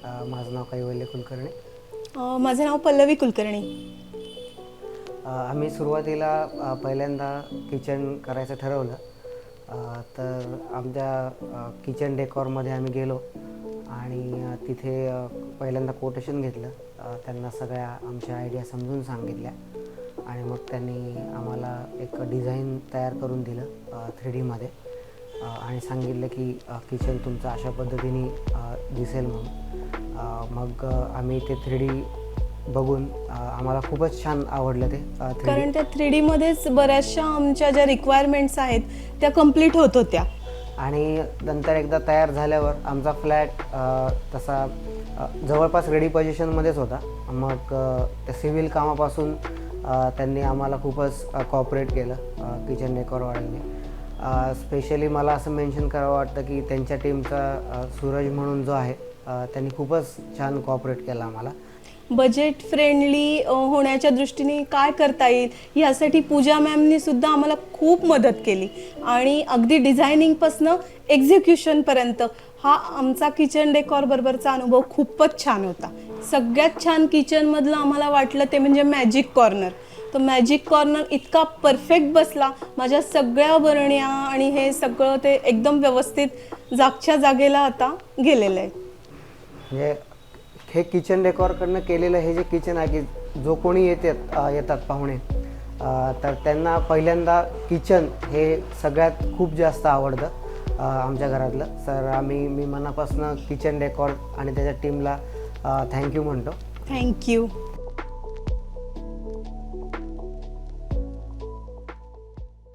माझं नाव कैवल्य कुलकर्णी. माझं नाव पल्लवी कुलकर्णी. आम्ही सुरुवातीला पहिल्यांदा किचन करायचं ठरवलं. तर आमच्या किचन डेकॉरमध्ये आम्ही गेलो आणि तिथे पहिल्यांदा कोटेशन घेतलं. त्यांना सगळ्या आमच्या आयडिया समजून सांगितल्या आणि मग त्यांनी आम्हाला एक डिझाईन तयार करून दिलं 3Dमध्ये आणि सांगितलं की किचन तुमचं अशा पद्धतीने दिसेल म्हणून. मग आम्ही ते 3D बघून आम्हाला खूपच छान आवडलं ते 3D. कारण त्या 3D मध्येच बऱ्याचशा आमच्या ज्या रिक्वायरमेंट्स आहेत त्या कम्प्लीट होत होत्या. आणि नंतर एकदा तयार झाल्यावर आमचा फ्लॅट तसा जवळपास रेडी पोझिशनमध्येच होता. मग त्या सिव्हिल कामापासून त्यांनी आम्हाला खूपच कॉपरेट केलं किचन डेकोरवाल्यांनी. स्पेशली मला असं मेन्शन करावं वाटतं की त्यांच्या टीमचा सूरज म्हणून जो आहे त्यांनी खूपच छान कॉपरेट केलं आम्हाला. बजेट फ्रेंडली होण्याच्या दृष्टीने काय करता येईल ह्यासाठी पूजा मॅमनी सुद्धा आम्हाला खूप मदत केली आणि अगदी डिझायनिंगपासनं एक्झिक्युशनपर्यंत हा आमचा किचन डेकॉर बरोबरचा अनुभव खूपच छान होता. सगळ्यात छान किचनमधलं आम्हाला वाटलं ते म्हणजे मॅजिक कॉर्नर. तो मॅजिक कॉर्नर इतका परफेक्ट बसला. माझ्या सगळ्या बरण्या आणि हे सगळं ते एकदम व्यवस्थित जागच्या जागेला आता गेलेलं आहे. म्हणजे हे किचन डेकॉरकडनं केलेलं हे जे किचन आहे की जो कोणी येतात पाहुणे तर त्यांना पहिल्यांदा किचन हे सगळ्यात खूप जास्त आवडतं आमच्या घरातलं. तर मी मनापासून किचन डेकॉर आणि त्याच्या टीमला थँक्यू म्हणतो. थँक्यू.